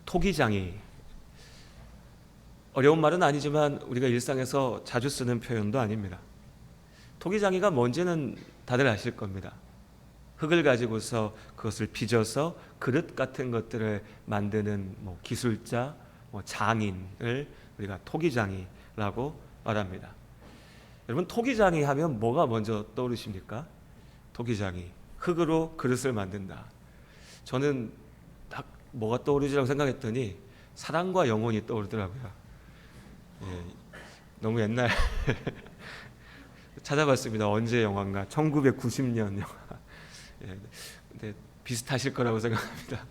토기장이, 어려운 말은 아니지만 우리가 일상에서 자주 쓰는 표현도 아닙니다. 토기장이가 뭔지는 다들 아실 겁니다. 흙을 가지고서 그것을 빚어서 그릇 같은 것들을 만드는 기술자, 장인을 우리가 토기장이라고 말합니다. 여러분, 토기장이 하면 뭐가 먼저 떠오르십니까? 토기장이 흙으로 그릇을 만든다. 저는 딱 뭐가 떠오르지라고 생각했더니 사랑과 영혼이 떠오르더라고요. 예, 너무 옛날 찾아봤습니다. 언제 영화인가? 1990년 영화. 예, 근데 비슷하실 거라고 생각합니다.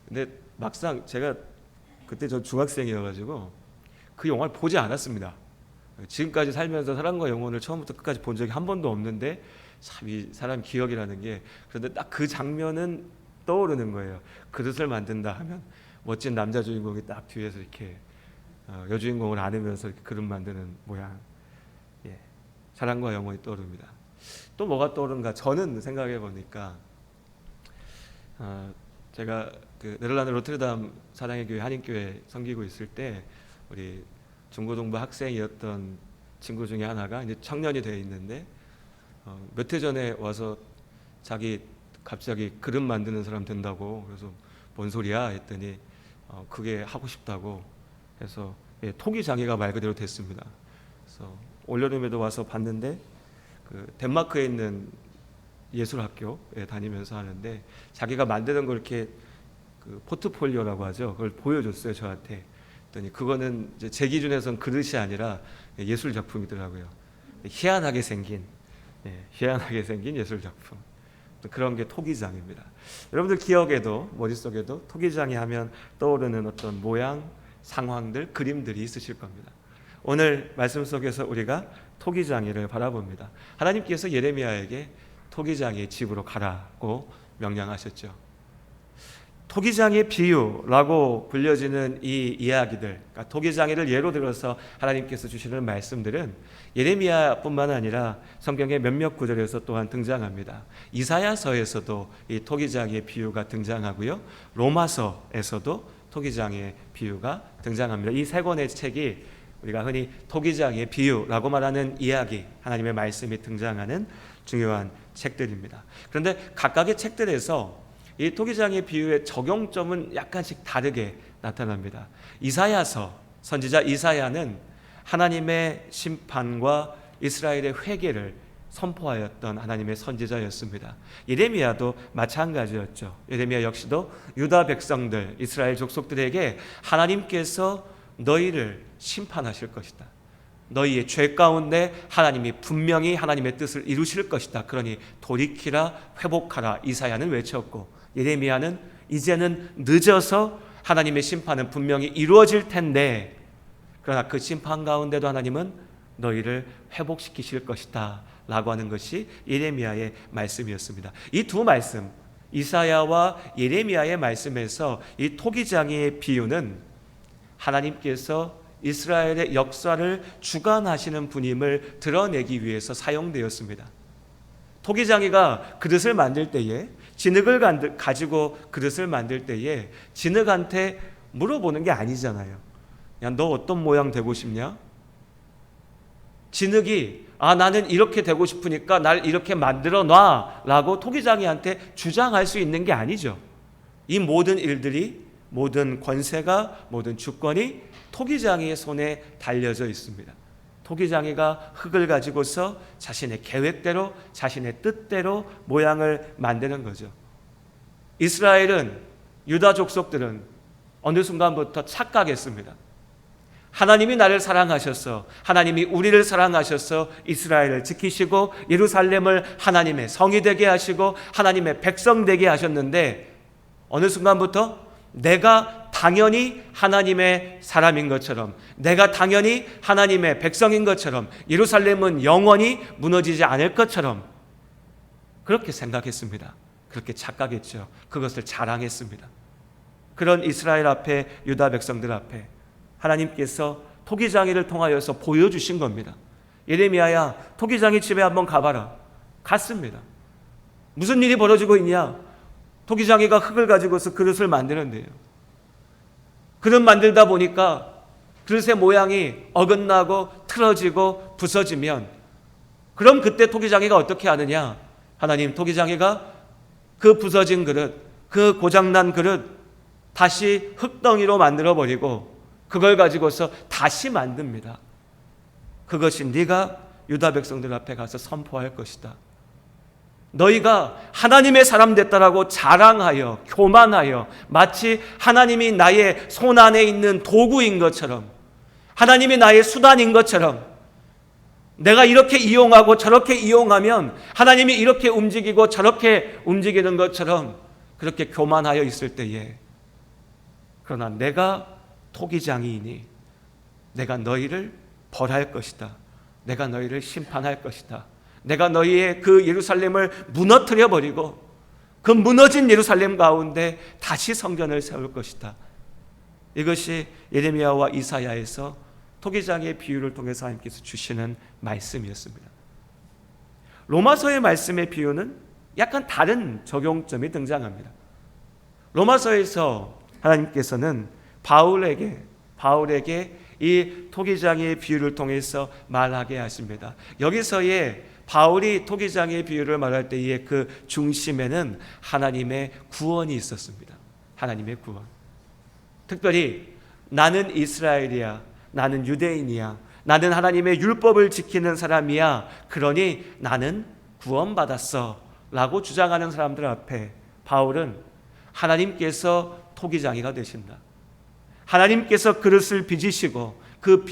근데 막상 제가 그때 저 중학생이어가지고 그 영화를 보지 않았습니다. 지금까지 살면서 사랑과 영혼을 처음부터 끝까지 본 적이 한 번도 없는데 참 이 사람 기억이라는 게, 그런데 딱 그 장면은 떠오르는 거예요. 그릇을 만든다 하면 멋진 남자 주인공이 딱 뒤에서 이렇게 여주인공을 안으면서 이렇게 그릇 만드는 모양. 예, 사랑과 영혼이 떠오릅니다. 또 뭐가 떠오른가? 저는 생각해 보니까 제가 그 네덜란드 로테르담 사랑의 교회 한인교회 섬기고 있을 때 우리 중고등부 학생이었던 친구 중에 하나가 이제 청년이 되어 있는데 몇 해 전에 와서 자기 갑자기 그릇 만드는 사람 된다고, 그래서 뭔 소리야 했더니 그게 하고 싶다고 해서 토기장애가 말 그대로 됐습니다. 그래서 올여름에도 와서 봤는데 그 덴마크에 있는 예술학교에 다니면서 하는데 자기가 만드는 걸 이렇게 그 포트폴리오라고 하죠. 그걸 보여줬어요, 저한테. 그랬더니 그거는 이제 제 기준에서는 그릇이 아니라 예술 작품이더라고요. 희한하게 생긴 예술 작품. 그런 게 토기장입니다. 여러분들 기억에도 머릿속에도 토기장이 하면 떠오르는 어떤 모양, 상황들, 그림들이 있으실 겁니다. 오늘 말씀 속에서 우리가 토기장이를 바라봅니다. 하나님께서 예레미야에게 토기장이의 집으로 가라고 명령하셨죠. 토기장의 비유라고 불려지는 이 이야기들, 그러니까 토기장이를 예로 들어서 하나님께서 주시는 말씀들은 예레미야뿐만 아니라 성경의 몇몇 구절에서 또한 등장합니다. 이사야서에서도 이 토기장의 비유가 등장하고요, 로마서에서도 토기장의 비유가 등장합니다. 이 세 권의 책이 우리가 흔히 토기장의 비유라고 말하는 이야기, 하나님의 말씀이 등장하는 중요한 책들입니다. 그런데 각각의 책들에서 이 토기장의 비유의 적용점은 약간씩 다르게 나타납니다. 이사야서, 선지자 이사야는 하나님의 심판과 이스라엘의 회개를 선포하였던 하나님의 선지자였습니다. 예레미야도 마찬가지였죠. 예레미야 역시도 유다 백성들, 이스라엘 족속들에게 하나님께서 너희를 심판하실 것이다, 너희의 죄 가운데 하나님이 분명히 하나님의 뜻을 이루실 것이다, 그러니 돌이키라, 회복하라 이사야는 외쳤고, 예레미야는 이제는 늦어서 하나님의 심판은 분명히 이루어질 텐데, 그러나 그 심판 가운데도 하나님은 너희를 회복시키실 것이다 라고 하는 것이 예레미야의 말씀이었습니다. 이 두 말씀, 이사야와 예레미야의 말씀에서 이 토기장이의 비유는 하나님께서 이스라엘의 역사를 주관하시는 분임을 드러내기 위해서 사용되었습니다. 토기장이가 그릇을 만들 때에, 진흙을 가지고 그릇을 만들 때에 진흙한테 물어보는 게 아니잖아요. 야, 너 어떤 모양 되고 싶냐? 진흙이 나는 이렇게 되고 싶으니까 날 이렇게 만들어 놔 라고 토기장이한테 주장할 수 있는 게 아니죠. 이 모든 일들이, 모든 권세가, 모든 주권이 토기장이의 손에 달려져 있습니다. 토기장이가 흙을 가지고서 자신의 계획대로, 자신의 뜻대로 모양을 만드는 거죠. 이스라엘은, 유다 족속들은 어느 순간부터 착각했습니다. 하나님이 나를 사랑하셔서, 하나님이 우리를 사랑하셔서 이스라엘을 지키시고 예루살렘을 하나님의 성이 되게 하시고 하나님의 백성 되게 하셨는데, 어느 순간부터 내가 당연히 하나님의 사람인 것처럼, 내가 당연히 하나님의 백성인 것처럼, 예루살렘은 영원히 무너지지 않을 것처럼 그렇게 생각했습니다. 그렇게 착각했죠. 그것을 자랑했습니다. 그런 이스라엘 앞에, 유다 백성들 앞에 하나님께서 토기장이를 통하여서 보여주신 겁니다. 예레미야야, 토기장이 집에 한번 가봐라. 갔습니다. 무슨 일이 벌어지고 있냐? 토기장이가 흙을 가지고서 그릇을 만드는데요. 그릇 만들다 보니까 그릇의 모양이 어긋나고 틀어지고 부서지면, 그럼 그때 토기장이가 어떻게 하느냐? 하나님, 토기장이가 그 부서진 그릇, 그 고장난 그릇 다시 흙덩이로 만들어버리고 그걸 가지고서 다시 만듭니다. 그것이 네가 유다 백성들 앞에 가서 선포할 것이다. 너희가 하나님의 사람 됐다라고 자랑하여 교만하여 마치 하나님이 나의 손 안에 있는 도구인 것처럼, 하나님이 나의 수단인 것처럼, 내가 이렇게 이용하고 저렇게 이용하면 하나님이 이렇게 움직이고 저렇게 움직이는 것처럼 그렇게 교만하여 있을 때에, 그러나 내가 토기장이이니 내가 너희를 벌할 것이다. 내가 너희를 심판할 것이다. 내가 너희의 그 예루살렘을 무너뜨려 버리고 그 무너진 예루살렘 가운데 다시 성전을 세울 것이다. 이것이 예레미야와 이사야에서 토기장의 비유를 통해서 하나님께서 주시는 말씀이었습니다. 로마서의 말씀의 비유는 약간 다른 적용점이 등장합니다. 로마서에서 하나님께서는 바울에게 이 토기장의 비유를 통해서 말하게 하십니다. 여기서의 바울이 토기장의 비유를 말할 때의 그 중심에는 하나님의 구원이 있었습니다. 하나님의 구원. 특별히 나는 이스라엘이야, 나는 유대인이야, 나는 하나님의 율법을 지키는 사람이야, 그러니 나는 구원받았어 라고 주장하는 사람들 앞에 바울은 하나님께서 토기장이가 되신다. 하나님께서 그릇을 빚으시고 그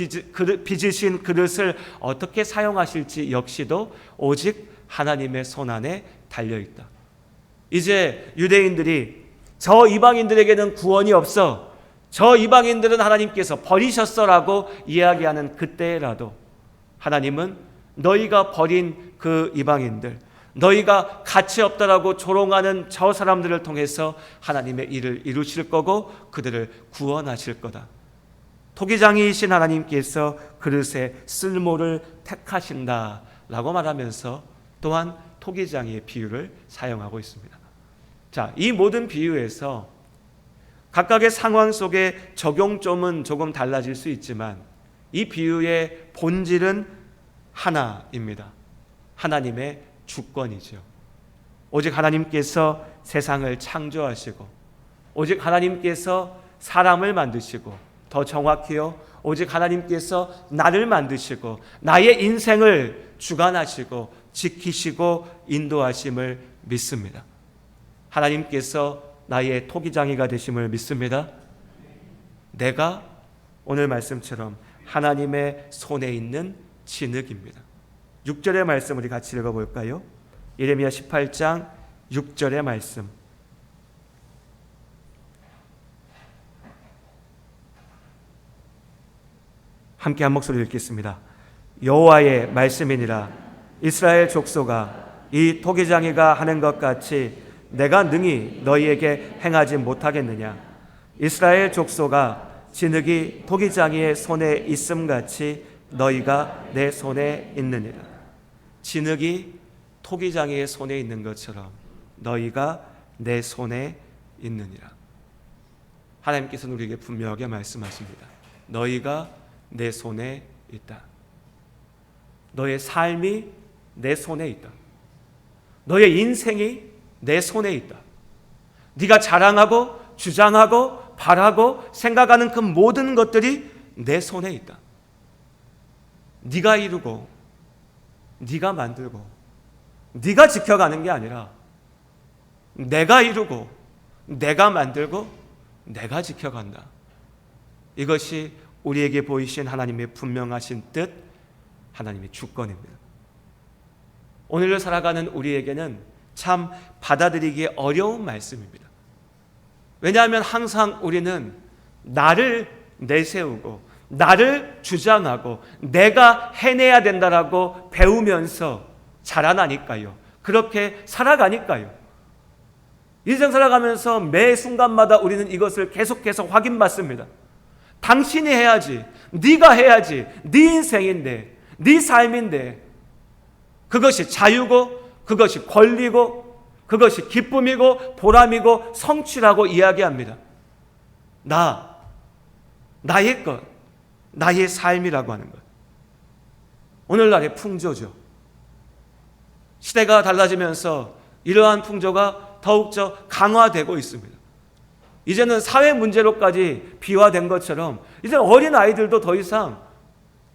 빚으신 그릇을 어떻게 사용하실지 역시도 오직 하나님의 손 안에 달려있다. 이제 유대인들이 저 이방인들에게는 구원이 없어, 저 이방인들은 하나님께서 버리셨어라고 이야기하는 그때라도 하나님은 너희가 버린 그 이방인들, 너희가 가치 없다라고 조롱하는 저 사람들을 통해서 하나님의 일을 이루실 거고 그들을 구원하실 거다. 토기장이신 하나님께서 그릇의 쓸모를 택하신다라고 말하면서 또한 토기장의 비유를 사용하고 있습니다. 자, 이 모든 비유에서 각각의 상황 속에 적용점은 조금 달라질 수 있지만 이 비유의 본질은 하나입니다. 하나님의 주권이죠. 오직 하나님께서 세상을 창조하시고, 오직 하나님께서 사람을 만드시고, 더 정확히요, 오직 하나님께서 나를 만드시고 나의 인생을 주관하시고 지키시고 인도하심을 믿습니다. 하나님께서 나의 토기장이가 되심을 믿습니다. 내가 오늘 말씀처럼 하나님의 손에 있는 진흙입니다. 6절의 말씀 우리 같이 읽어볼까요? 예레미야 18장 6절의 말씀. 함께 한 목소리 읽겠습니다. 여호와의 말씀이니라. 이스라엘 족속아, 이 토기장이가 하는 것 같이 내가 능히 너희에게 행하지 못하겠느냐? 이스라엘 족속아, 진흙이 토기장이의 손에 있음같이 너희가 내 손에 있느니라. 진흙이 토기장이의 손에 있는 것처럼 너희가 내 손에 있느니라. 하나님께서는 우리에게 분명하게 말씀하십니다. 너희가 내 손에 있다. 너의 삶이 내 손에 있다. 너의 인생이 내 손에 있다. 네가 자랑하고 주장하고 바라고 생각하는 그 모든 것들이 내 손에 있다. 네가 이루고 네가 만들고 네가 지켜가는 게 아니라 내가 이루고 내가 만들고 내가 지켜간다. 이것이 우리에게 보이신 하나님의 분명하신 뜻, 하나님의 주권입니다. 오늘을 살아가는 우리에게는 참 받아들이기 어려운 말씀입니다. 왜냐하면 항상 우리는 나를 내세우고 나를 주장하고 내가 해내야 된다라고 배우면서 자라나니까요. 그렇게 살아가니까요. 인생 살아가면서 매 순간마다 우리는 이것을 계속해서 확인받습니다. 당신이 해야지, 네가 해야지, 네 인생인데, 네 삶인데, 그것이 자유고 그것이 권리고 그것이 기쁨이고 보람이고 성취라고 이야기합니다. 나의 것, 나의 삶이라고 하는 것. 오늘날의 풍조죠. 시대가 달라지면서 이러한 풍조가 더욱더 강화되고 있습니다. 이제는 사회 문제로까지 비화된 것처럼 이제 어린 아이들도 더 이상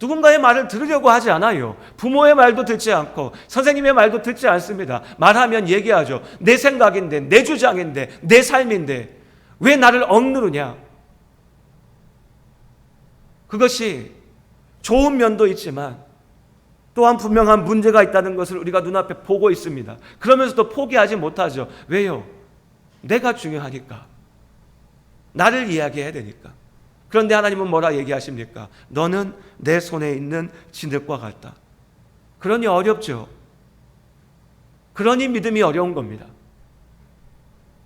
누군가의 말을 들으려고 하지 않아요. 부모의 말도 듣지 않고 선생님의 말도 듣지 않습니다. 말하면 얘기하죠. 내 생각인데, 내 주장인데, 내 삶인데 왜 나를 억누르냐? 그것이 좋은 면도 있지만 또한 분명한 문제가 있다는 것을 우리가 눈앞에 보고 있습니다. 그러면서도 포기하지 못하죠. 왜요? 내가 중요하니까. 나를 이야기해야 되니까. 그런데 하나님은 뭐라 얘기하십니까? 너는 내 손에 있는 진흙과 같다. 그러니 어렵죠. 그러니 믿음이 어려운 겁니다.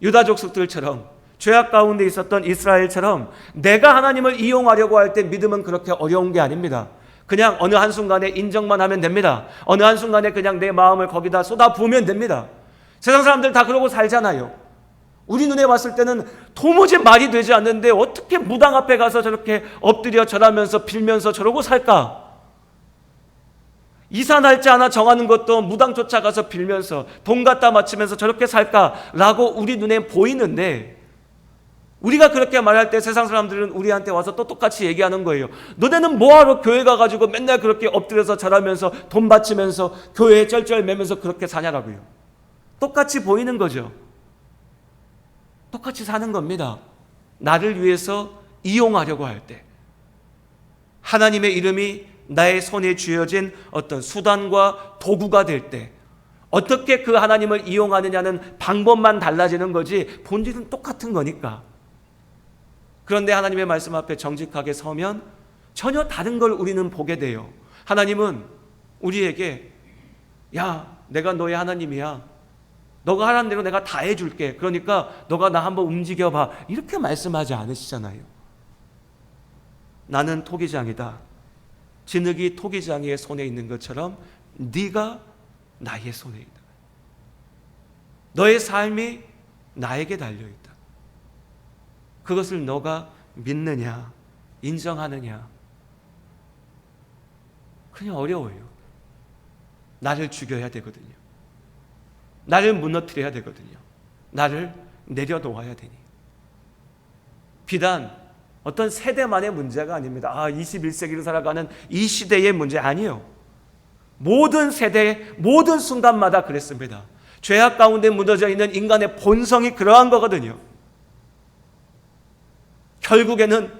유다 족속들처럼 죄악 가운데 있었던 이스라엘처럼 내가 하나님을 이용하려고 할 때 믿음은 그렇게 어려운 게 아닙니다. 그냥 어느 한순간에 인정만 하면 됩니다. 어느 한순간에 그냥 내 마음을 거기다 쏟아부으면 됩니다. 세상 사람들 다 그러고 살잖아요. 우리 눈에 봤을 때는 도무지 말이 되지 않는데 어떻게 무당 앞에 가서 저렇게 엎드려 절하면서 빌면서 저러고 살까? 이사 날짜 하나 정하는 것도 무당 쫓아가서 빌면서 돈 갖다 바치면서 저렇게 살까라고 우리 눈에 보이는데 우리가 그렇게 말할 때 세상 사람들은 우리한테 와서 또 똑같이 얘기하는 거예요. 너네는 뭐하러 교회 가가지고 맨날 그렇게 엎드려서 절하면서 돈 바치면서 교회에 쩔쩔매면서 그렇게 사냐라고요. 똑같이 보이는 거죠. 똑같이 사는 겁니다. 나를 위해서 이용하려고 할 때 하나님의 이름이 나의 손에 쥐어진 어떤 수단과 도구가 될 때 어떻게 그 하나님을 이용하느냐는 방법만 달라지는 거지 본질은 똑같은 거니까. 그런데 하나님의 말씀 앞에 정직하게 서면 전혀 다른 걸 우리는 보게 돼요. 하나님은 우리에게 야, 내가 너의 하나님이야. 너가 하라는 대로 내가 다 해줄게. 그러니까 너가 나 한번 움직여봐. 이렇게 말씀하지 않으시잖아요. 나는 토기장이다. 진흙이 토기장이의 손에 있는 것처럼 네가 나의 손에 있다. 너의 삶이 나에게 달려있다. 그것을 너가 믿느냐, 인정하느냐. 그냥 어려워요. 나를 죽여야 되거든요. 나를 무너뜨려야 되거든요. 나를 내려놓아야 되니. 비단 어떤 세대만의 문제가 아닙니다. 21세기를 살아가는 이 시대의 문제 아니에요. 모든 세대, 모든 순간마다 그랬습니다. 죄악 가운데 묻어져 있는 인간의 본성이 그러한 거거든요. 결국에는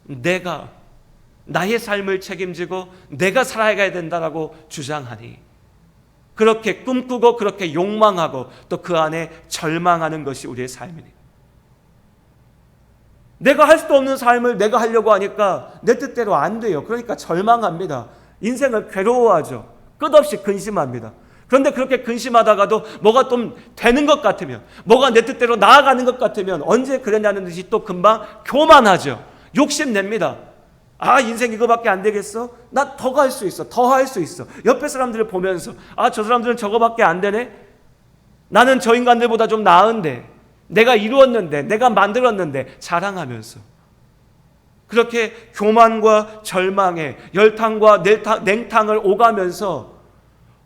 내가 나의 삶을 책임지고 내가 살아가야 된다라고 주장하니 그렇게 꿈꾸고 그렇게 욕망하고 또 그 안에 절망하는 것이 우리의 삶이니 내가 할 수도 없는 삶을 내가 하려고 하니까 내 뜻대로 안 돼요. 그러니까 절망합니다. 인생을 괴로워하죠. 끝없이 근심합니다. 그런데 그렇게 근심하다가도 뭐가 좀 되는 것 같으면 뭐가 내 뜻대로 나아가는 것 같으면 언제 그랬냐는 듯이 또 금방 교만하죠. 욕심냅니다. 인생 이거밖에 안 되겠어? 나 더 갈 수 있어. 더 할 수 있어. 옆에 사람들을 보면서 저 사람들은 저거밖에 안 되네? 나는 저 인간들보다 좀 나은데 내가 이루었는데 내가 만들었는데 자랑하면서 그렇게 교만과 절망에 열탕과 냉탕을 오가면서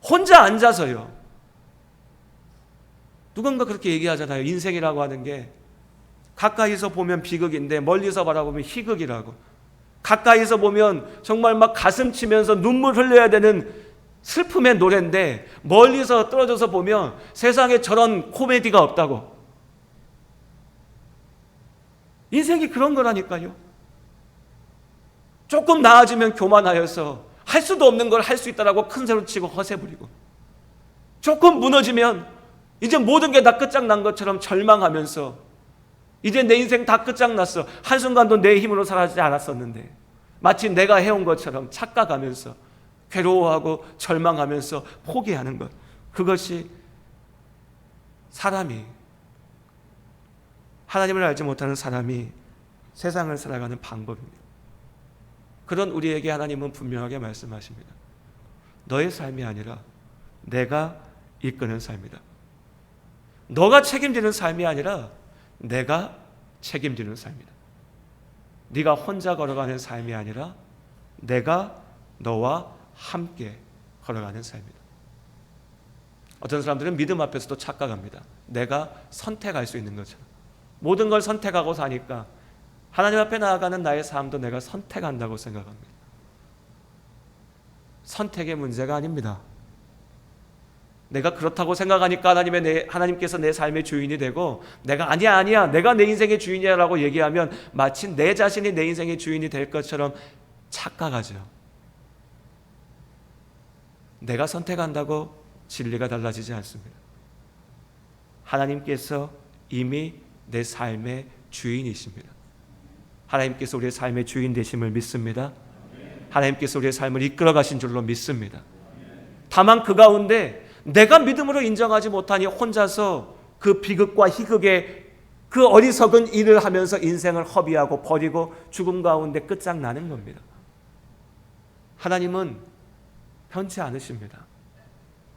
혼자 앉아서요. 누군가 그렇게 얘기하잖아요. 인생이라고 하는 게 가까이서 보면 비극인데 멀리서 바라보면 희극이라고. 가까이서 보면 정말 막 가슴 치면서 눈물 흘려야 되는 슬픔의 노래인데 멀리서 떨어져서 보면 세상에 저런 코미디가 없다고. 인생이 그런 거라니까요. 조금 나아지면 교만하여서 할 수도 없는 걸 할 수 있다라고 큰 소리 치고 허세 부리고 조금 무너지면 이제 모든 게 다 끝장난 것처럼 절망하면서 이제 내 인생 다 끝장났어. 한순간도 내 힘으로 살아지지 않았었는데 마치 내가 해온 것처럼 착각하면서 괴로워하고 절망하면서 포기하는 것. 그것이 사람이 하나님을 알지 못하는 사람이 세상을 살아가는 방법입니다. 그런 우리에게 하나님은 분명하게 말씀하십니다. 너의 삶이 아니라 내가 이끄는 삶이다. 너가 책임지는 삶이 아니라 내가 책임지는 삶이다. 네가 혼자 걸어가는 삶이 아니라 내가 너와 함께 걸어가는 삶이다. 어떤 사람들은 믿음 앞에서도 착각합니다. 내가 선택할 수 있는 것처럼. 모든 걸 선택하고 사니까 하나님 앞에 나아가는 나의 삶도 내가 선택한다고 생각합니다. 선택의 문제가 아닙니다. 내가 그렇다고 생각하니까 하나님께서 내 삶의 주인이 되고, 내가 아니야 내가 내 인생의 주인이야 라고 얘기하면 마치 내 자신이 내 인생의 주인이 될 것처럼 착각하죠. 내가 선택한다고 진리가 달라지지 않습니다. 하나님께서 이미 내 삶의 주인이십니다. 하나님께서 우리의 삶의 주인 되심을 믿습니다. 하나님께서 우리의 삶을 이끌어 가신 줄로 믿습니다. 다만 그 가운데 내가 믿음으로 인정하지 못하니 혼자서 그 비극과 희극의 그 어리석은 일을 하면서 인생을 허비하고 버리고 죽음 가운데 끝장나는 겁니다. 하나님은 편치 않으십니다.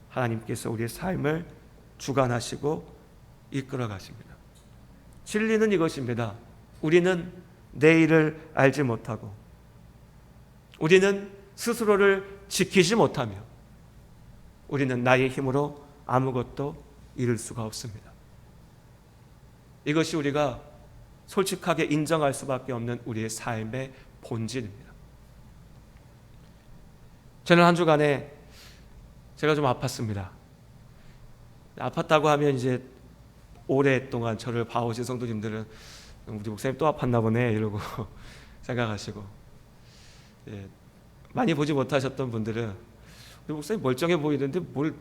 하나님께서 우리의 삶을 주관하시고 이끌어 가십니다. 진리는 이것입니다. 우리는 내일을 알지 못하고, 우리는 스스로를 지키지 못하며, 우리는 나의 힘으로 아무것도 이룰 수가 없습니다. 이것이 우리가 솔직하게 인정할 수밖에 없는 우리의 삶의 본질입니다. 저는 한 주간에 제가 좀 아팠습니다. 아팠다고 하면 이제 오랫동안 저를 봐오신 성도님들은 우리 목사님 또 아팠나 보네 이러고 생각하시고, 많이 보지 못하셨던 분들은 우리 목사님 멀쩡해 보이는데 뭘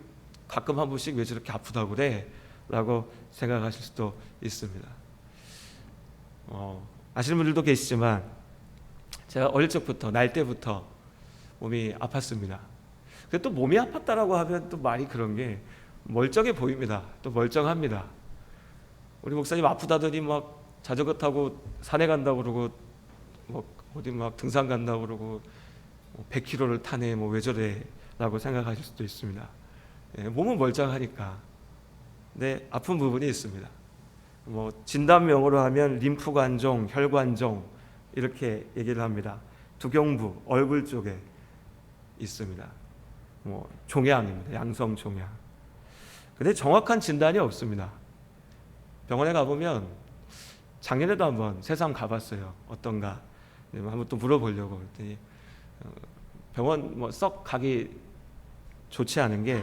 가끔 한 번씩 왜 저렇게 아프다고 그래? 라고 생각하실 수도 있습니다. 아시는 분들도 계시지만 제가 어릴 적부터, 날 때부터 몸이 아팠습니다. 근데 또 몸이 아팠다라고 하면 또 말이 그런 게 멀쩡해 보입니다. 또 멀쩡합니다. 우리 목사님 아프다더니 막 자전거 타고 산에 간다고 그러고, 뭐 어디 막 등산 간다고 그러고, 100km를 타네, 뭐 왜 저래? 라고 생각하실 수도 있습니다. 몸은 멀쩡하니까. 근데 아픈 부분이 있습니다. 뭐 진단명으로 하면 림프관종, 혈관종 이렇게 얘기를 합니다. 두경부, 얼굴 쪽에 있습니다. 뭐 종양입니다. 양성 종양. 근데 정확한 진단이 없습니다. 병원에 가보면 작년에도 한번 세상 가봤어요. 어떤가 한번 또 물어보려고 그랬더니 병원 뭐 썩 가기 좋지 않은 게,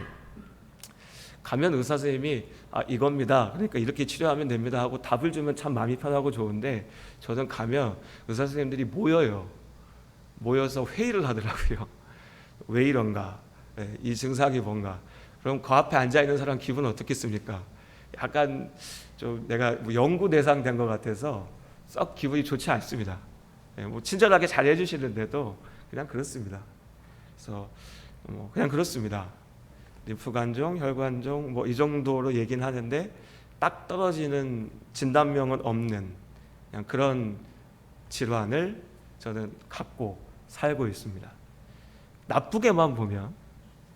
가면 의사 선생님이 이겁니다, 그러니까 이렇게 치료하면 됩니다 하고 답을 주면 참 마음이 편하고 좋은데, 저는 가면 의사 선생님들이 모여서 회의를 하더라고요. 왜 이런가, 이 증상이 뭔가. 그럼 그 앞에 앉아있는 사람 기분은 어떻겠습니까? 약간 좀 내가 뭐 연구 대상 된 것 같아서 썩 기분이 좋지 않습니다. 뭐 친절하게 잘 해주시는데도 그냥 그렇습니다. 그래서 그냥 그렇습니다. 림프관종, 혈관종 뭐 이 정도로 얘기는 하는데 딱 떨어지는 진단명은 없는 그냥 그런 질환을 저는 갖고 살고 있습니다. 나쁘게만 보면,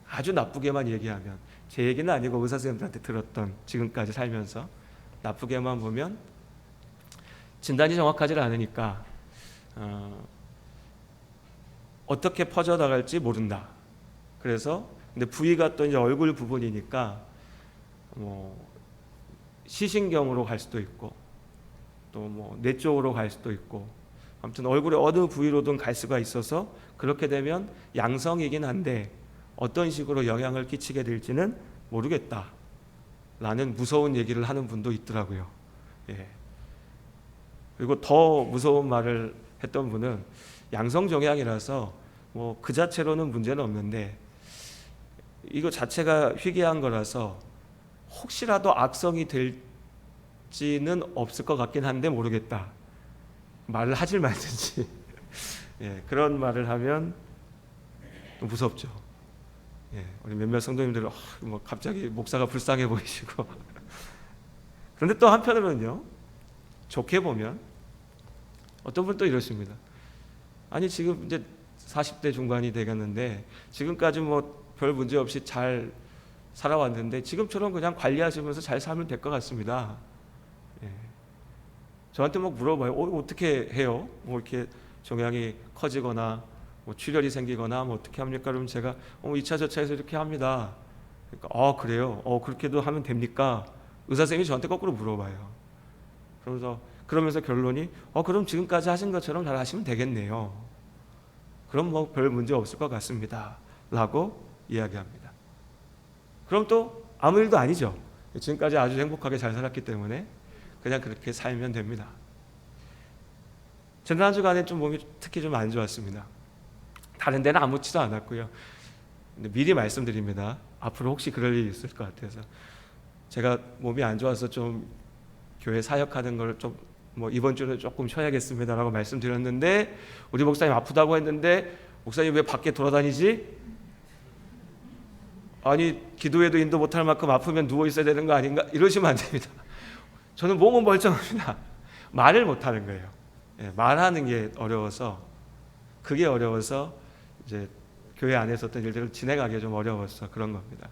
아주 나쁘게만 얘기하면, 제 얘기는 아니고 의사 선생님들한테 들었던, 지금까지 살면서 나쁘게만 보면 진단이 정확하지 않으니까 어떻게 퍼져나갈지 모른다. 그래서 근데 부위가 또 이제 얼굴 부분이니까 뭐 시신경으로 갈 수도 있고, 또 뭐 뇌 쪽으로 갈 수도 있고, 아무튼 얼굴의 어느 부위로든 갈 수가 있어서 그렇게 되면 양성이긴 한데 어떤 식으로 영향을 끼치게 될지는 모르겠다라는 무서운 얘기를 하는 분도 있더라고요. 그리고 더 무서운 말을 했던 분은 양성종양이라서 뭐 그 자체로는 문제는 없는데 이거 자체가 희귀한 거라서 혹시라도 악성이 될지는 없을 것 같긴 한데 모르겠다. 말을 하질 말든지 그런 말을 하면 무섭죠. 우리 몇몇 성도님들은 뭐 갑자기 목사가 불쌍해 보이시고 그런데 또 한편으로는요, 좋게 보면 어떤 분은 또 이러십니다. 아니 지금 이제 40대 중반이 되겠는데 지금까지 뭐 별 문제 없이 잘 살아왔는데 지금처럼 그냥 관리하시면서 잘 살면 될 것 같습니다. 저한테 막 물어봐요. 어떻게 해요? 뭐 이렇게 종양이 커지거나 뭐 출혈이 생기거나 뭐 어떻게 합니까? 그러면 제가 2차 저차에서 이렇게 합니다. 그러니까 그래요? 그렇게도 하면 됩니까? 의사 선생님이 저한테 거꾸로 물어봐요. 그러면서 결론이 그럼 지금까지 하신 것처럼 잘 하시면 되겠네요. 그럼 뭐 별 문제 없을 것 같습니다. 라고 이야기합니다. 그럼 또 아무 일도 아니죠. 지금까지 아주 행복하게 잘 살았기 때문에 그냥 그렇게 살면 됩니다. 지난 한 주간에 좀 몸이 특히 좀 안 좋았습니다. 다른 데는 아무렇지도 않았고요. 근데 미리 말씀드립니다. 앞으로 혹시 그럴 일이 있을 것 같아서 제가 몸이 안 좋아서 좀 교회 사역하는 걸 좀 이번 주는 조금 쉬어야겠습니다라고 말씀드렸는데 우리 목사님 아프다고 했는데 목사님 왜 밖에 돌아다니지? 아니 기도회도 인도 못할 만큼 아프면 누워 있어야 되는 거 아닌가? 이러시면 안 됩니다. 저는 몸은 멀쩡합니다. 말을 못하는 거예요. 말하는 게 어려워서 그게 어려워서 이제 교회 안에서 어떤 일들을 진행하기 좀 어려워서 그런 겁니다.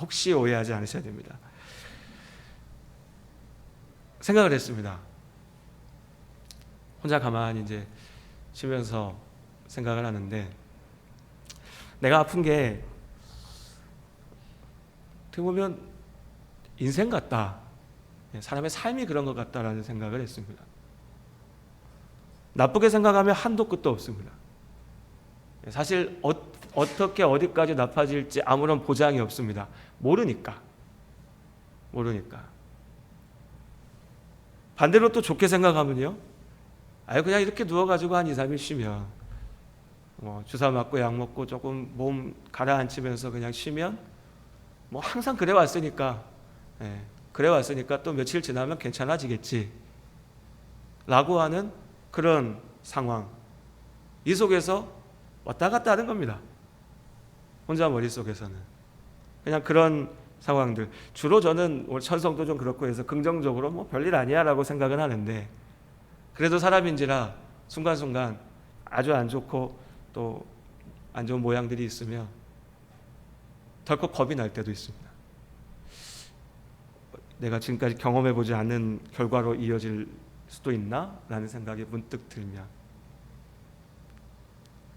혹시 오해하지 않으셔야 됩니다. 생각을 했습니다. 혼자 가만히 이제 쉬면서 생각을 하는데 내가 아픈 게 어떻게 보면 인생 같다. 사람의 삶이 그런 것 같다라는 생각을 했습니다. 나쁘게 생각하면 한도 끝도 없습니다. 사실 어떻게 어디까지 나빠질지 아무런 보장이 없습니다. 모르니까. 반대로 또 좋게 생각하면요. 그냥 이렇게 누워가지고 한 2, 3일 쉬면 주사 맞고 약 먹고 조금 몸 가라앉히면서 그냥 쉬면 항상 그래 왔으니까 또 며칠 지나면 괜찮아지겠지 라고 하는 그런 상황, 이 속에서 왔다 갔다 하는 겁니다. 혼자 머릿속에서는 그냥 그런 상황들. 주로 저는 오늘 천성도 좀 그렇고 해서 긍정적으로 별일 아니야 라고 생각은 하는데 그래도 사람인지라 순간순간 아주 안 좋고 또 안 좋은 모양들이 있으면 덜컥 겁이 날 때도 있습니다. 내가 지금까지 경험해보지 않는 결과로 이어질 수도 있나? 라는 생각이 문득 들면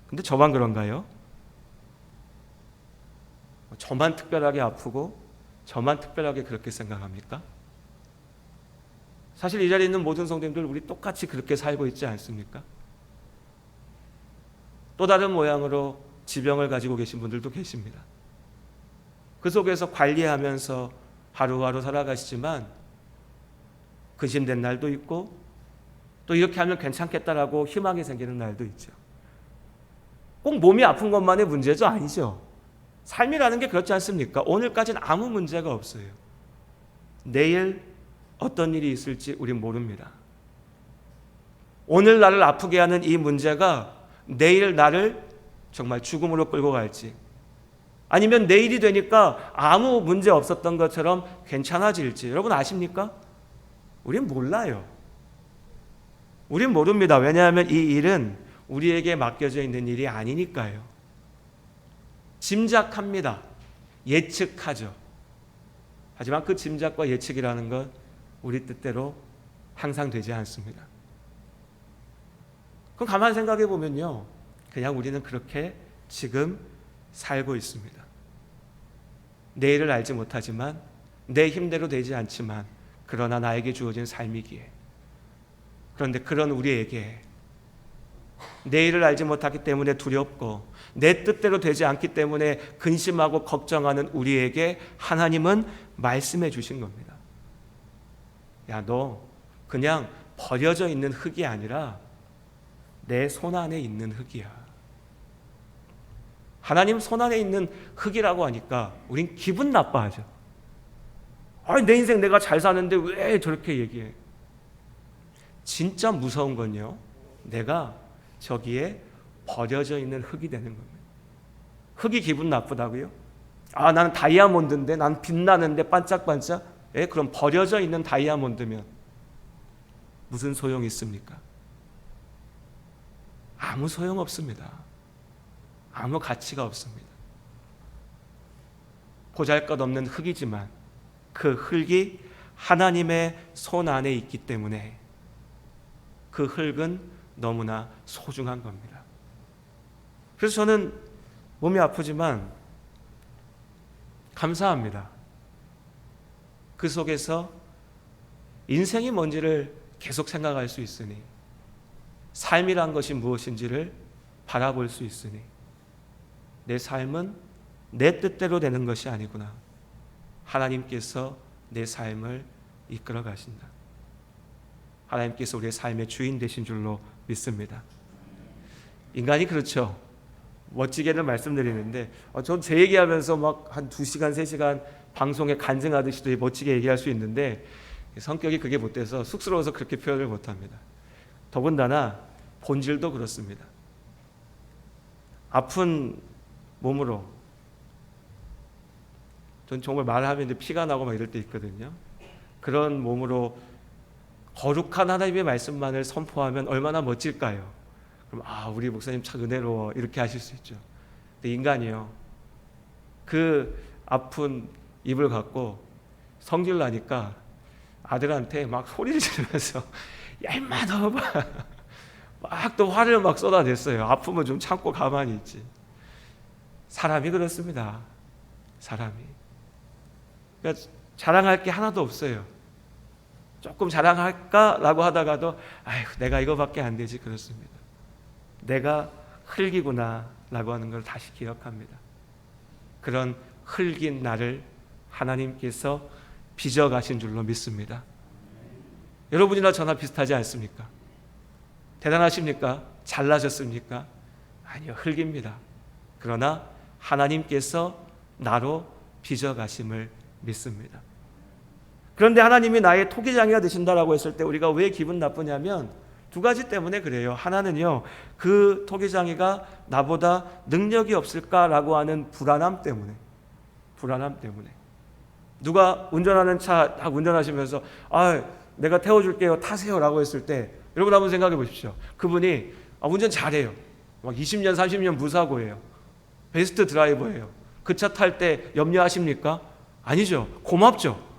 근데 저만 그런가요? 저만 특별하게 아프고 저만 특별하게 그렇게 생각합니까? 사실 이 자리에 있는 모든 성도님들 우리 똑같이 그렇게 살고 있지 않습니까? 또 다른 모양으로 지병을 가지고 계신 분들도 계십니다. 그 속에서 관리하면서 하루하루 살아가시지만 근심된 날도 있고 또 이렇게 하면 괜찮겠다라고 희망이 생기는 날도 있죠. 꼭 몸이 아픈 것만의 문제도 아니죠. 삶이라는 게 그렇지 않습니까? 오늘까지는 아무 문제가 없어요. 내일 어떤 일이 있을지 우린 모릅니다. 오늘 나를 아프게 하는 이 문제가 내일 나를 정말 죽음으로 끌고 갈지 아니면 내일이 되니까 아무 문제 없었던 것처럼 괜찮아질지 여러분 아십니까? 우린 몰라요. 우린 모릅니다. 왜냐하면 이 일은 우리에게 맡겨져 있는 일이 아니니까요. 짐작합니다. 예측하죠. 하지만 그 짐작과 예측이라는 건 우리 뜻대로 항상 되지 않습니다. 그럼 가만히 생각해 보면요. 그냥 우리는 그렇게 지금 살고 있습니다. 내일을 알지 못하지만 내 힘대로 되지 않지만 그러나 나에게 주어진 삶이기에 그런데 그런 우리에게 내일을 알지 못하기 때문에 두렵고 내 뜻대로 되지 않기 때문에 근심하고 걱정하는 우리에게 하나님은 말씀해 주신 겁니다. 야, 너 그냥 버려져 있는 흙이 아니라 내 손 안에 있는 흙이야. 하나님 손 안에 있는 흙이라고 하니까 우린 기분 나빠하죠. 내 인생 내가 잘 사는데 왜 저렇게 얘기해? 진짜 무서운 건요. 내가 저기에 버려져 있는 흙이 되는 겁니다. 흙이 기분 나쁘다고요? 나는 다이아몬드인데 난 빛나는데 반짝반짝? 그럼 버려져 있는 다이아몬드면 무슨 소용이 있습니까? 아무 소용 없습니다. 아무 가치가 없습니다. 보잘것없는 흙이지만 그 흙이 하나님의 손 안에 있기 때문에 그 흙은 너무나 소중한 겁니다. 그래서 저는 몸이 아프지만 감사합니다. 그 속에서 인생이 뭔지를 계속 생각할 수 있으니, 삶이란 것이 무엇인지를 바라볼 수 있으니, 내 삶은 내 뜻대로 되는 것이 아니구나. 하나님께서 내 삶을 이끌어 가신다. 하나님께서 우리의 삶의 주인 되신 줄로 믿습니다. 인간이 그렇죠. 멋지게는 말씀드리는데 전 제 얘기하면서 막 한 2시간 3시간 방송에 간증하듯이 멋지게 얘기할 수 있는데 성격이 그게 못 돼서 쑥스러워서 그렇게 표현을 못합니다. 더군다나 본질도 그렇습니다. 아픈 몸으로, 전 정말 말하면 이제 피가 나고 막 이럴 때 있거든요. 그런 몸으로 거룩한 하나님의 말씀만을 선포하면 얼마나 멋질까요? 그럼 우리 목사님 참 은혜로워 이렇게 하실 수 있죠. 근데 인간이요, 그 아픈 입을 갖고 성질 나니까 아들한테 막 소리를 지르면서 야 임마 너 막 또 화를 막 쏟아냈어요. 아프면 좀 참고 가만히 있지. 사람이 그렇습니다. 사람이. 그러니까 자랑할 게 하나도 없어요. 조금 자랑할까라고 하다가도 내가 이거밖에 안 되지 그렇습니다. 내가 흙이구나 라고 하는 걸 다시 기억합니다. 그런 흙인 나를 하나님께서 빚어가신 줄로 믿습니다. 여러분이나 저나 비슷하지 않습니까? 대단하십니까? 잘나셨습니까? 아니요, 흙입니다. 그러나 하나님께서 나로 빚어가심을 믿습니다. 그런데 하나님이 나의 토기장이가 되신다라고 했을 때 우리가 왜 기분 나쁘냐면 2가지 때문에 그래요. 하나는요, 그 토기장이가 나보다 능력이 없을까라고 하는 불안함 때문에. 누가 운전하는 차 딱 운전하시면서 내가 태워줄게요 타세요라고 했을 때 여러분 한번 생각해 보십시오. 그분이 운전 잘해요. 막 20년 30년 무사고예요. 베스트 드라이버예요. 그 차 탈 때 염려하십니까? 아니죠. 고맙죠.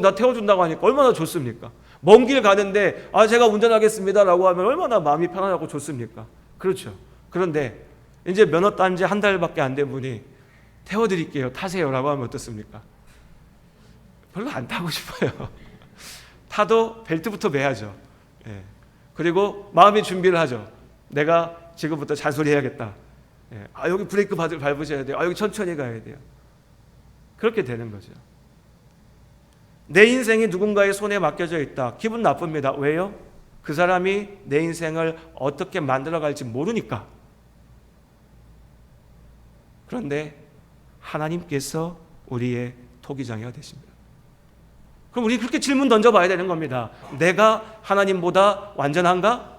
나 태워준다고 하니까 얼마나 좋습니까? 먼 길 가는데 제가 운전하겠습니다라고 하면 얼마나 마음이 편안하고 좋습니까? 그렇죠. 그런데 이제 면허 딴 지 한 달밖에 안 된 분이 태워드릴게요 타세요라고 하면 어떻습니까? 별로 안 타고 싶어요. 타도 벨트부터 매야죠. 예. 그리고 마음의 준비를 하죠. 내가 지금부터 잔소리 해야겠다. 예. 여기 브레이크 밟으셔야 돼요. 여기 천천히 가야 돼요. 그렇게 되는 거죠. 내 인생이 누군가의 손에 맡겨져 있다. 기분 나쁩니다. 왜요? 그 사람이 내 인생을 어떻게 만들어갈지 모르니까. 그런데 하나님께서 우리의 토기장이가 되십니다. 그럼 우리 그렇게 질문 던져봐야 되는 겁니다. 내가 하나님보다 완전한가?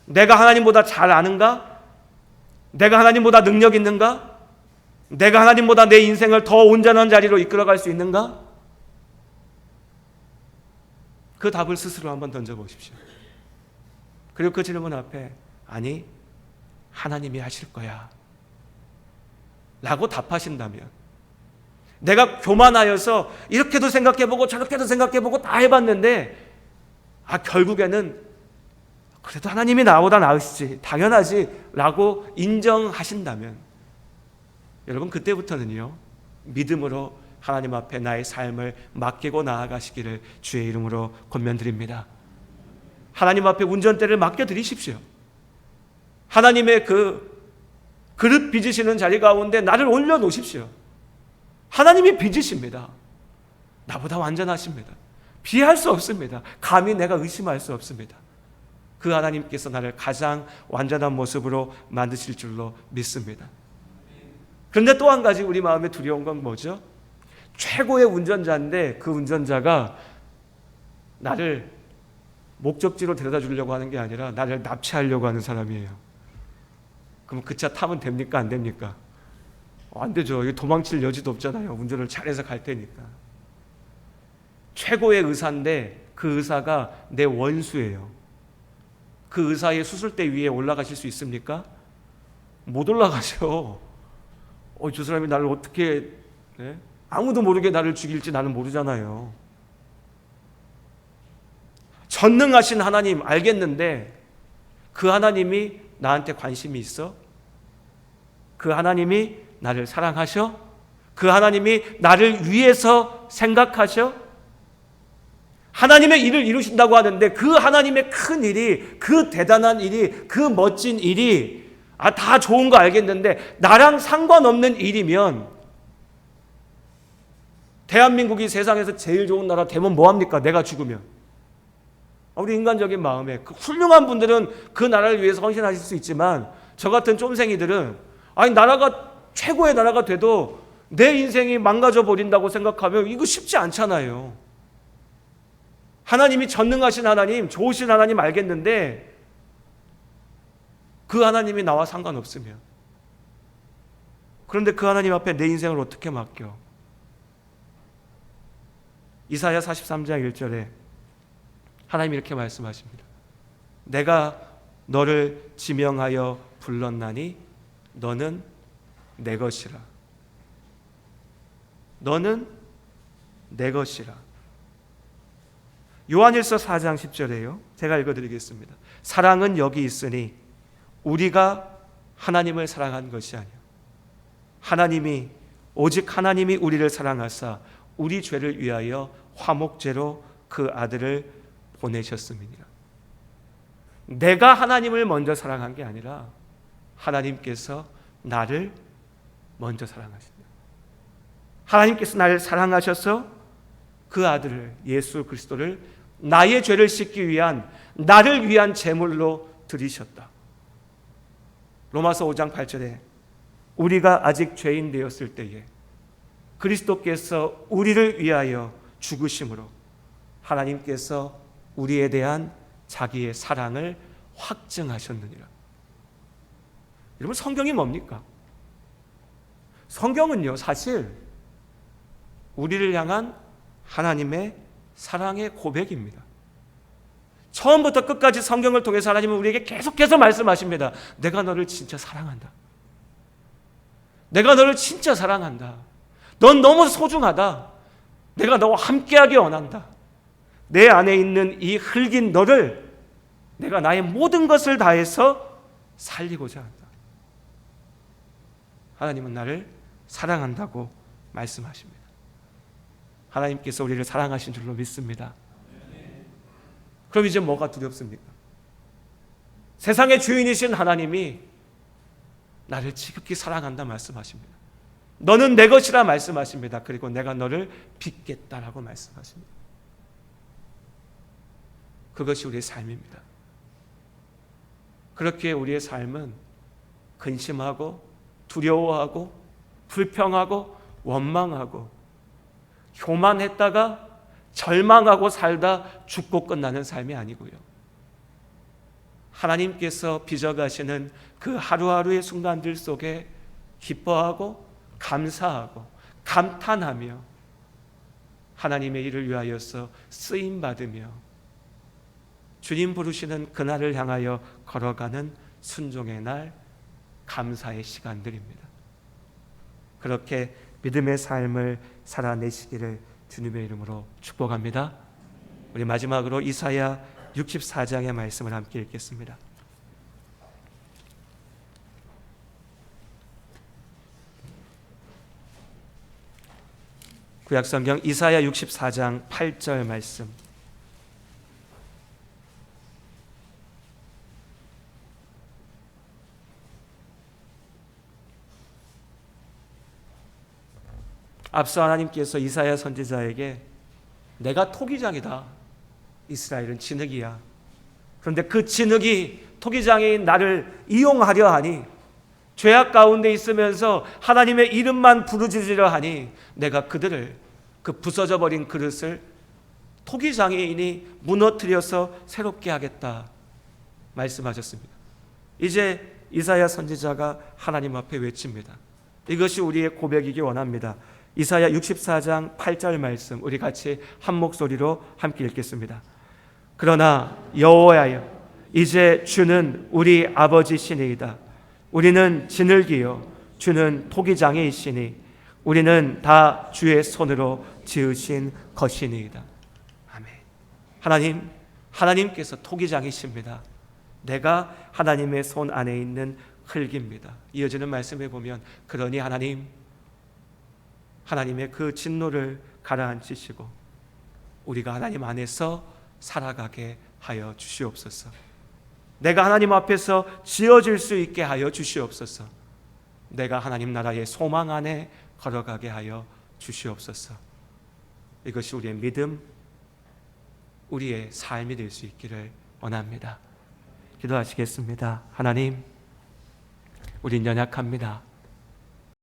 내가 하나님보다 잘 아는가? 내가 하나님보다 능력 있는가? 내가 하나님보다 내 인생을 더 온전한 자리로 이끌어갈 수 있는가? 그 답을 스스로 한번 던져보십시오. 그리고 그 질문 앞에 아니 하나님이 하실 거야 라고 답하신다면, 내가 교만하여서 이렇게도 생각해보고 저렇게도 생각해보고 다 해봤는데 결국에는 그래도 하나님이 나보다 나으시지 당연하지 라고 인정하신다면, 여러분 그때부터는요 믿음으로 하나님 앞에 나의 삶을 맡기고 나아가시기를 주의 이름으로 권면드립니다. 하나님 앞에 운전대를 맡겨드리십시오. 하나님의 그 그릇 빚으시는 자리 가운데 나를 올려놓으십시오. 하나님이 빚으십니다. 나보다 완전하십니다. 비할 수 없습니다. 감히 내가 의심할 수 없습니다. 그 하나님께서 나를 가장 완전한 모습으로 만드실 줄로 믿습니다. 그런데 또 한 가지 우리 마음에 두려운 건 뭐죠? 최고의 운전자인데 그 운전자가 나를 목적지로 데려다 주려고 하는 게 아니라 나를 납치하려고 하는 사람이에요. 그럼 그 차 타면 됩니까? 안 됩니까? 안 되죠. 도망칠 여지도 없잖아요. 운전을 잘해서 갈 테니까. 최고의 의사인데 그 의사가 내 원수예요. 그 의사의 수술대 위에 올라가실 수 있습니까? 못 올라가죠. 저 사람이 나를 어떻게 아무도 모르게 나를 죽일지 나는 모르잖아요. 전능하신 하나님 알겠는데 그 하나님이 나한테 관심이 있어? 그 하나님이 나를 사랑하셔? 그 하나님이 나를 위해서 생각하셔? 하나님의 일을 이루신다고 하는데 그 하나님의 큰 일이, 그 대단한 일이, 그 멋진 일이 다 좋은 거 알겠는데 나랑 상관없는 일이면 대한민국이 세상에서 제일 좋은 나라 되면 뭐합니까? 내가 죽으면. 우리 인간적인 마음에 그 훌륭한 분들은 그 나라를 위해서 헌신하실 수 있지만 저 같은 쫌생이들은 나라가 최고의 나라가 돼도 내 인생이 망가져 버린다고 생각하면 이거 쉽지 않잖아요. 하나님이 전능하신 하나님, 좋으신 하나님 알겠는데 그 하나님이 나와 상관없으면, 그런데 그 하나님 앞에 내 인생을 어떻게 맡겨? 이사야 43장 1절에 하나님이 이렇게 말씀하십니다. 내가 너를 지명하여 불렀나니 너는 내 것이라. 너는 내 것이라. 요한일서 4장 10절에요. 제가 읽어드리겠습니다. 사랑은 여기 있으니 우리가 하나님을 사랑한 것이 아니요 오직 하나님이 우리를 사랑하사 우리 죄를 위하여 화목제로 그 아들을 보내셨음이니라. 내가 하나님을 먼저 사랑한 게 아니라 하나님께서 나를 먼저 사랑하신다. 하나님께서 나를 사랑하셔서 그 아들을, 예수 그리스도를 나의 죄를 씻기 위한, 나를 위한 제물로 드리셨다. 로마서 5장 8절에 우리가 아직 죄인 되었을 때에 그리스도께서 우리를 위하여 죽으심으로 하나님께서 우리에 대한 자기의 사랑을 확증하셨느니라. 여러분, 성경이 뭡니까? 성경은요, 사실 우리를 향한 하나님의 사랑의 고백입니다. 처음부터 끝까지 성경을 통해서 하나님은 우리에게 계속해서 말씀하십니다. 내가 너를 진짜 사랑한다. 내가 너를 진짜 사랑한다. 넌 너무 소중하다. 내가 너와 함께하기 원한다. 내 안에 있는 이 흙인 너를 내가 나의 모든 것을 다해서 살리고자 한다. 하나님은 나를 사랑한다고 말씀하십니다. 하나님께서 우리를 사랑하신 줄로 믿습니다. 그럼 이제 뭐가 두렵습니까? 세상의 주인이신 하나님이 나를 지극히 사랑한다 말씀하십니다. 너는 내 것이라 말씀하십니다. 그리고 내가 너를 빚겠다라고 말씀하십니다. 그것이 우리의 삶입니다. 그렇게 우리의 삶은 근심하고 두려워하고 불평하고 원망하고 교만했다가 절망하고 살다 죽고 끝나는 삶이 아니고요. 하나님께서 빚어가시는 그 하루하루의 순간들 속에 기뻐하고 감사하고 감탄하며 하나님의 일을 위하여서 쓰임받으며 주님 부르시는 그날을 향하여 걸어가는 순종의 날, 감사의 시간들입니다. 그렇게 믿음의 삶을 살아내시기를 주님의 이름으로 축복합니다. 우리 마지막으로 이사야 64장의 말씀을 함께 읽겠습니다. 구약성경 이사야 64장 8절 말씀. 앞서 하나님께서 이사야 선지자에게 내가 토기장이다. 이스라엘은 진흙이야. 그런데 그 진흙이 토기장인 나를 이용하려 하니, 죄악 가운데 있으면서 하나님의 이름만 부르짖으려 하니 내가 그들을, 그 부서져 버린 그릇을 토기장애인이 무너뜨려서 새롭게 하겠다 말씀하셨습니다. 이제 이사야 선지자가 하나님 앞에 외칩니다. 이것이 우리의 고백이기 원합니다. 이사야 64장 8절 말씀 우리 같이 한 목소리로 함께 읽겠습니다. 그러나 여호와여, 이제 주는 우리 아버지시니이다. 우리는 진흙이요 주는 토기장애이시니 우리는 다 주의 손으로 지으신 것이니이다. 아멘. 하나님, 하나님께서 토기장이십니다. 내가 하나님의 손 안에 있는 흙입니다. 이어지는 말씀에 보면 그러니 하나님의 그 진노를 가라앉히시고 우리가 하나님 안에서 살아가게 하여 주시옵소서. 내가 하나님 앞에서 지어질 수 있게 하여 주시옵소서. 내가 하나님 나라의 소망 안에 걸어가게 하여 주시옵소서. 이것이 우리의 믿음, 우리의 삶이 될 수 있기를 원합니다. 기도하시겠습니다. 하나님, 우린 연약합니다.